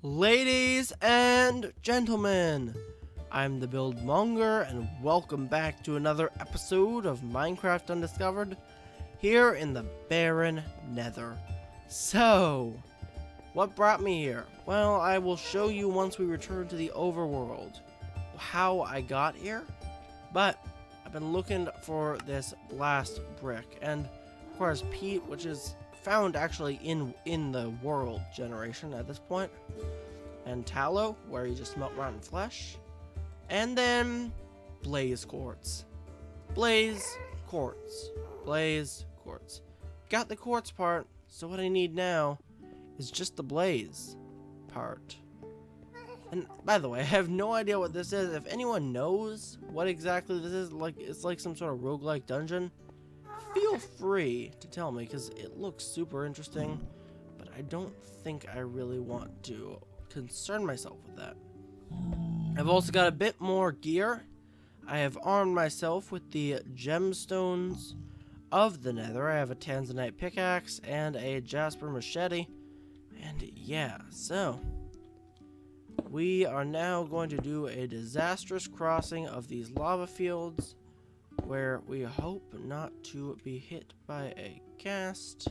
Ladies and gentlemen, I'm the Build Monger, and welcome back to another episode of Minecraft Undiscovered here in the barren nether. So, what brought me here? Well, I will show you once we return to the overworld how I got here, but I've been looking for this blast brick, and of course peat, which is found actually in the world generation at this point, and tallow, where you just melt rotten flesh, and then blaze quartz. Blaze quartz. Blaze quartz. Got the quartz part, so what I need now is just the blaze part. And by the way, I have no idea what this is. If anyone knows what exactly this is, like it's like some sort of roguelike dungeon, feel free to tell me, because it looks super interesting, but I don't think I really want to concern myself with that. I've also got a bit more gear. I have armed myself with the gemstones of the nether. I have a tanzanite pickaxe and a jasper machete. And yeah, so we are now going to do a disastrous crossing of these lava fields, where we hope not to be hit by a ghast.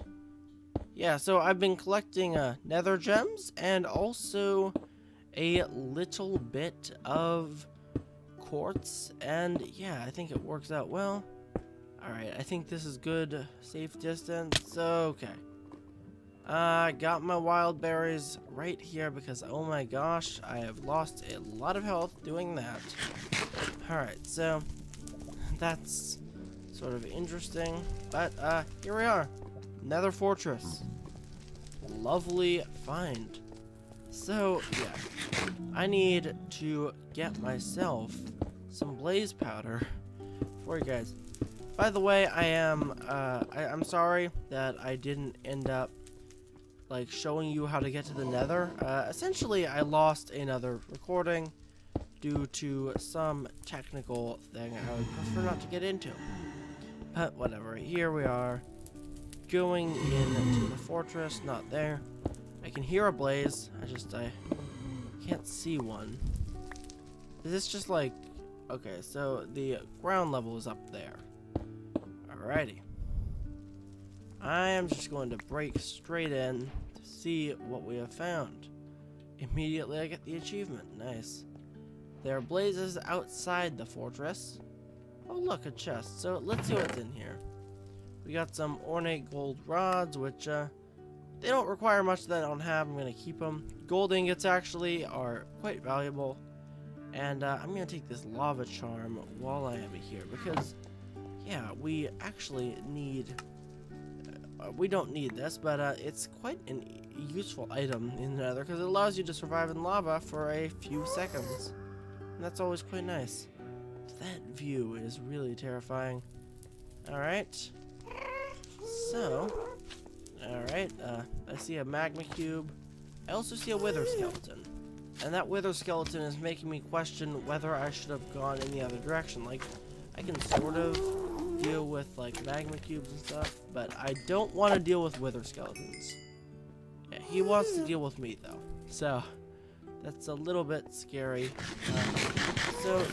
Yeah, so I've been collecting nether gems and also a little bit of quartz, and yeah, I think it works out well. Alright, I think this is good safe distance. Okay. I got my wild berries right here because, oh my gosh, I have lost a lot of health doing that. Alright, so that's sort of interesting, but here we are. Nether fortress. Lovely find. So yeah, I need to get myself some blaze powder for you guys. By the way, I'm sorry that I didn't end up like showing you how to get to the nether. Essentially I lost another recording due to some technical thing I would prefer not to get into. But whatever, here we are, going into the fortress. Not there. I can hear a blaze, I can't see one. Is this just like, okay, so the ground level is up there. Alrighty. I am just going to break straight in to see what we have found. Immediately I get the achievement. Nice. There are blazes outside the fortress. Oh look, a chest. So let's see what's in here. We got some ornate gold rods, which they don't require much that I don't have. I'm going to keep them. Gold ingots actually are quite valuable. And I'm going to take this lava charm while I am here, because yeah, we actually need... we don't need this, but it's quite a useful item in the nether, because it allows you to survive in lava for a few seconds. And that's always quite nice. That view is really terrifying. Alright. So, alright, I see a magma cube. I also see a wither skeleton. And that wither skeleton is making me question whether I should have gone in the other direction. Like, I can sort of deal with, like, magma cubes and stuff, but I don't want to deal with wither skeletons. Yeah, he wants to deal with me, though. So, that's a little bit scary. So,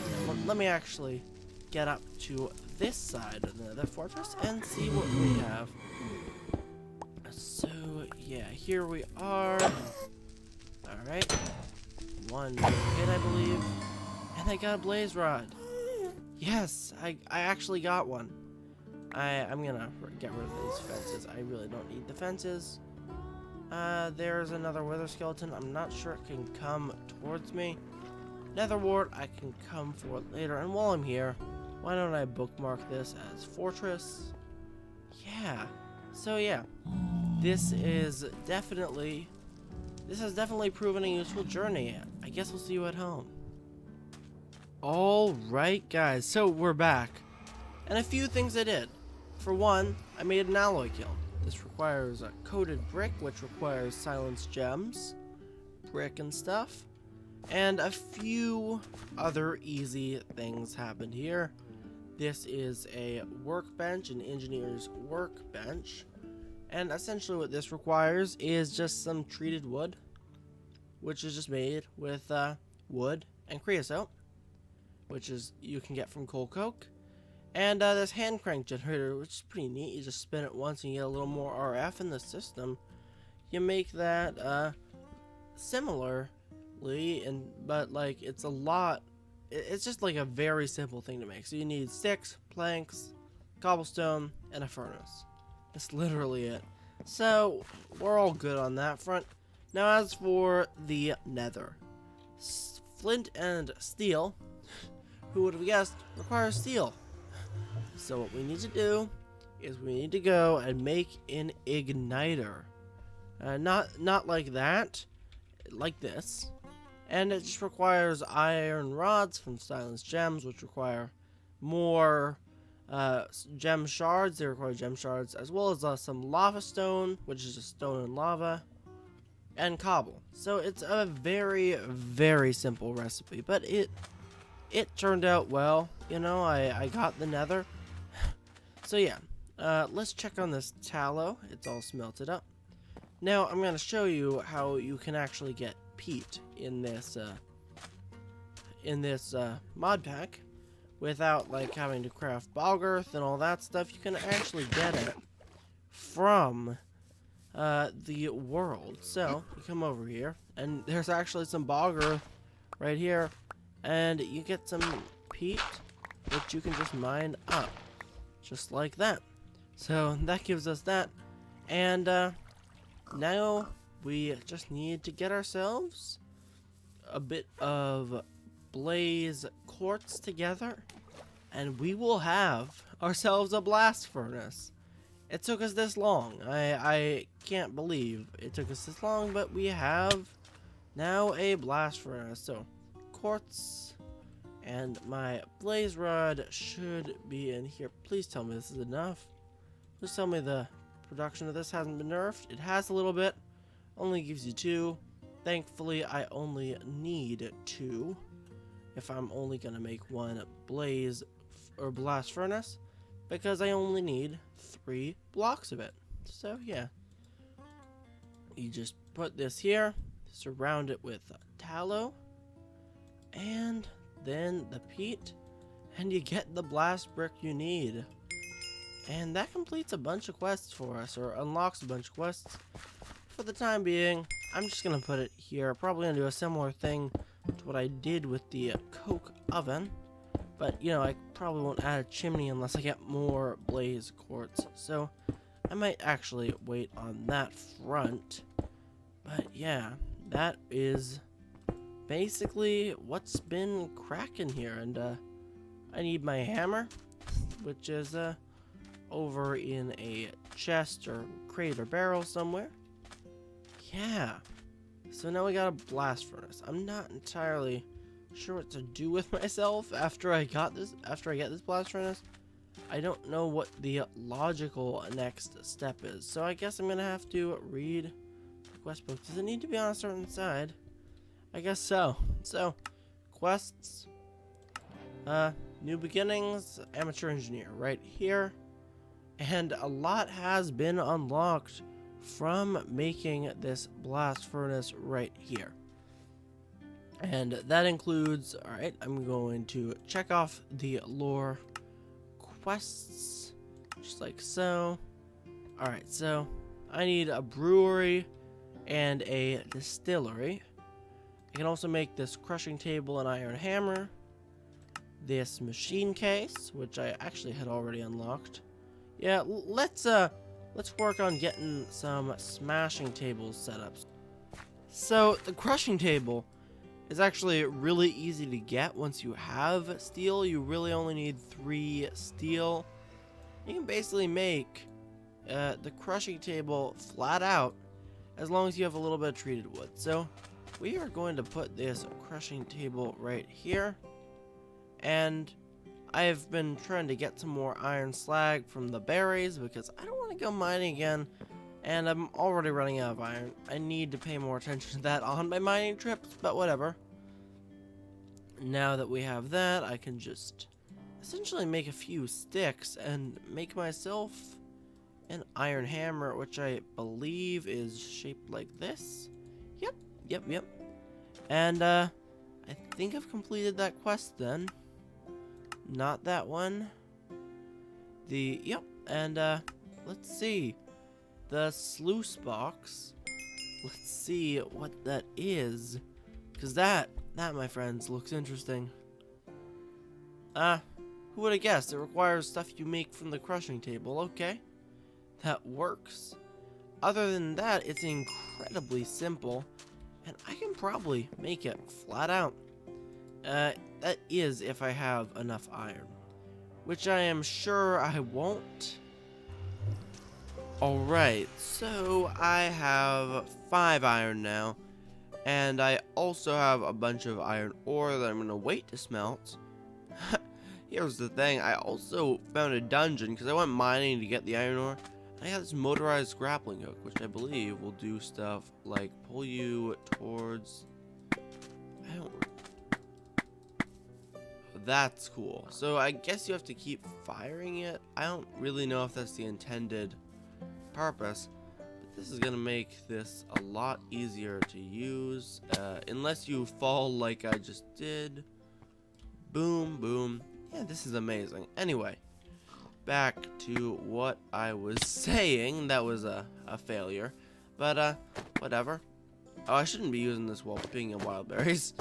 let me actually get up to this side of the fortress and see what we have. So, yeah, here we are. Alright. One hit, I believe. And I got a blaze rod. Yes, I actually got one. I'm gonna get rid of these fences. I really don't need the fences. There's another wither skeleton. I'm not sure it can come towards me. Nether wart I can come for later. And while I'm here, why don't I bookmark this as fortress? Yeah. So yeah, this has definitely proven a useful journey. I guess we'll see you at home. Alright guys, so we're back. And a few things I did. For one, I made an alloy kiln. This requires a coated brick, which requires silenced gems, brick and stuff. And a few other easy things happened here. This is a workbench, an engineer's workbench. And essentially what this requires is just some treated wood. which is just made with wood and creosote, which is you can get from coal coke. And this hand crank generator, which is pretty neat. You just spin it once and you get a little more RF in the system. You make that similarly, but like it's a lot. It's just like a very simple thing to make. So you need sticks, planks, cobblestone, and a furnace. That's literally it. So we're all good on that front. Now as for the nether, flint and steel, who would have guessed, requires steel. So what we need to do is we need to go and make an igniter. Not like that, like this. And it just requires iron rods from Silence Gems, which require more gem shards. They require gem shards, as well as some lava stone, which is just stone and lava, and cobble. So it's a very, very simple recipe, but it turned out well. You know, I got the nether. So yeah, let's check on this tallow. It's all smelted up. Now I'm going to show you how you can actually get peat in this mod pack without like having to craft bog earth and all that stuff. You can actually get it from the world. So you come over here and there's actually some bog earth right here, and you get some peat which you can just mine up just like that. So that gives us that, and now we just need to get ourselves a bit of blaze quartz together, and we will have ourselves a blast furnace. It took us this long. I can't believe it took us this long, but we have now a blast furnace. So quartz and my blaze rod should be in here. Please tell me this is enough. Please tell me the production of this hasn't been nerfed. It has a little bit. Only gives you 2. Thankfully, I only need 2 if I'm only gonna make one blaze or blast furnace, because I only need 3 blocks of it. So yeah, you just put this here, surround it with tallow, and then the peat, and you get the blast brick you need. And that completes a bunch of quests for us, or unlocks a bunch of quests. For the time being, I'm just going to put it here. Probably going to do a similar thing to what I did with the coke oven. But, you know, I probably won't add a chimney unless I get more blaze quartz. So, I might actually wait on that front. But, yeah, that is basically what's been cracking here. And, I need my hammer, which is, over in a chest or crate or barrel somewhere. Yeah. So now we got a blast furnace. I'm not entirely sure what to do with myself after I get this blast furnace. I don't know what the logical next step is. So I guess I'm gonna have to read the quest book. Does it need to be on a certain side? I guess so. So, quests. New beginnings, amateur engineer, right here. And a lot has been unlocked from making this blast furnace right here. And that includes, alright, I'm going to check off the lore quests, just like so. Alright, so I need a brewery and a distillery. I can also make this crushing table and iron hammer, this machine case, which I actually had already unlocked. Yeah, let's work on getting some smashing tables set up. So the crushing table is actually really easy to get once you have steel. You really only need 3 steel. You can basically make the crushing table flat out as long as you have a little bit of treated wood. So we are going to put this crushing table right here, and I've been trying to get some more iron slag from the berries because I don't want to go mining again, and I'm already running out of iron. I need to pay more attention to that on my mining trips, but whatever. Now that we have that, I can just essentially make a few sticks and make myself an iron hammer, which I believe is shaped like this. Yep. And, I think I've completed that quest then. Not that one. Yep, and, let's see. The sluice box. Let's see what that is. Because that, my friends, looks interesting. Who would have guessed? It requires stuff you make from the crushing table. Okay, that works. Other than that, it's incredibly simple, and I can probably make it flat out. That is if I have enough iron, which I am sure I won't. Alright, so I have 5 iron now, and I also have a bunch of iron ore that I'm going to wait to smelt. Here's the thing, I also found a dungeon because I went mining to get the iron ore. I got this motorized grappling hook, which I believe will do stuff like pull you towards... I don't... That's cool. So I guess you have to keep firing it. I don't really know if that's the intended purpose, but this is gonna make this a lot easier to use, unless you fall like I just did. Boom, boom. Yeah, this is amazing. Anyway, back to what I was saying. That was a failure, but whatever. Oh, I shouldn't be using this while picking up wild berries.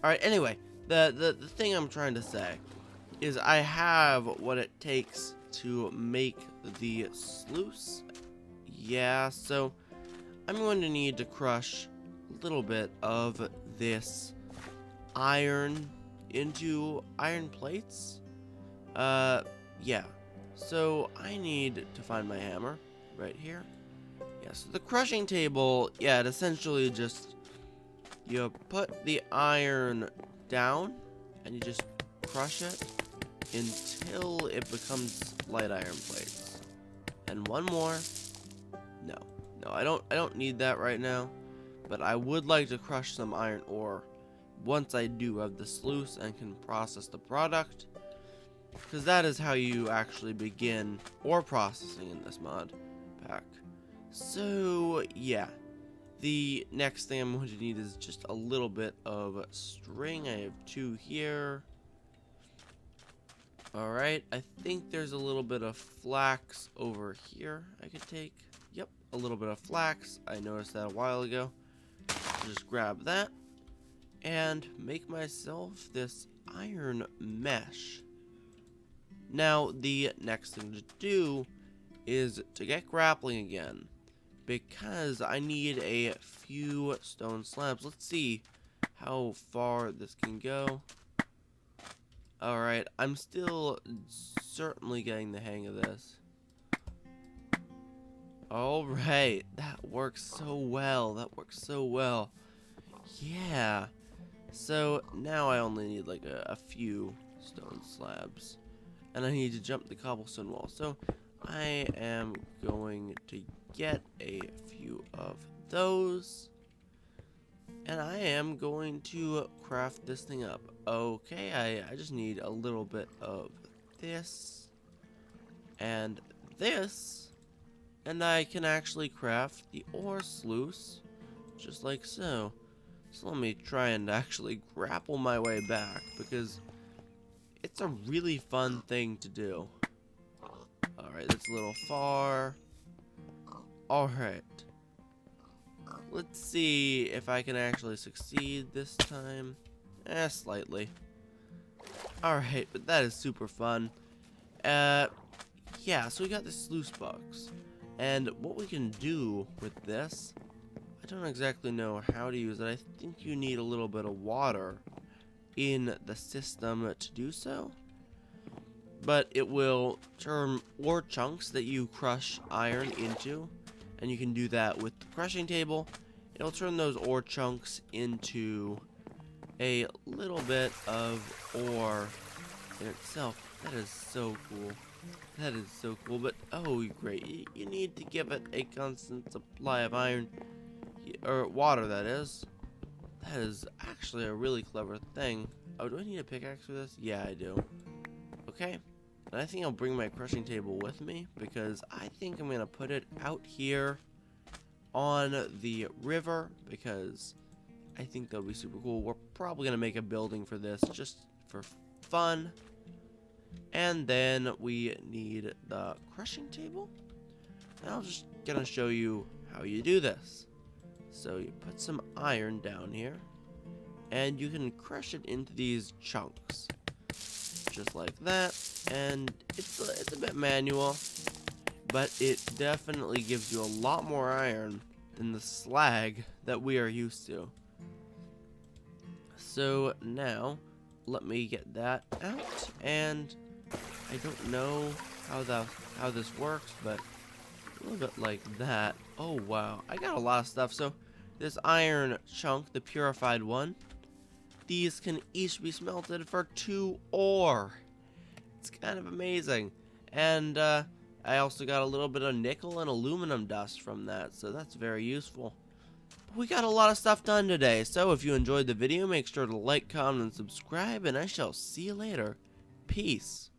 Alright, anyway, the thing I'm trying to say is I have what it takes to make the sluice. Yeah, so I'm going to need to crush a little bit of this iron into iron plates. Yeah. So I need to find my hammer right here. Yeah, so the crushing table, yeah, it essentially just, you put the iron down and you just crush it until it becomes light iron plates. And one more. No, I don't need that right now, but I would like to crush some iron ore once I do have the sluice and can process the product, because that is how you actually begin ore processing in this mod pack. So yeah, the next thing I'm going to need is just a little bit of string. I have 2 here. Alright, I think there's a little bit of flax over here I could take. Yep, a little bit of flax. I noticed that a while ago. Just grab that and make myself this iron mesh. Now, the next thing to do is to get grappling again, because I need a few stone slabs. Let's see how far this can go. Alright, I'm still certainly getting the hang of this. Alright, that works so well. That works so well. Yeah. So now I only need like a few stone slabs. And I need to jump the cobblestone wall. So I am going to get a few of those. And I am going to craft this thing up. Okay, I just need a little bit of this and this. And I can actually craft the ore sluice, just like so. So let me try and actually grapple my way back, because it's a really fun thing to do. Alright, that's a little far. Alright. Let's see if I can actually succeed this time. Slightly. Alright, but that is super fun. Yeah, so we got this sluice box. And what we can do with this, I don't exactly know how to use it. I think you need a little bit of water in the system to do so. But it will turn ore chunks that you crush iron into, and you can do that with the crushing table. It'll turn those ore chunks into a little bit of ore in itself. That is so cool. That is so cool. But oh great, you need to give it a constant supply of iron, or water, that is. That is actually a really clever thing. Oh, do I need a pickaxe for this? Yeah, I do. Okay. And I think I'll bring my crushing table with me, because I think I'm going to put it out here on the river, because I think that'll be super cool. We're probably gonna make a building for this just for fun. And then we need the crushing table. And I'm just gonna show you how you do this. So you put some iron down here, and you can crush it into these chunks, just like that. And it's a bit manual, but it definitely gives you a lot more iron than the slag that we are used to. So now, let me get that out, and I don't know how this works, but a little bit like that. Oh wow, I got a lot of stuff. So this iron chunk, the purified one, these can each be smelted for 2 ore. It's kind of amazing. And I also got a little bit of nickel and aluminum dust from that, so that's very useful. But we got a lot of stuff done today, so if you enjoyed the video, make sure to like, comment, and subscribe, and I shall see you later. Peace.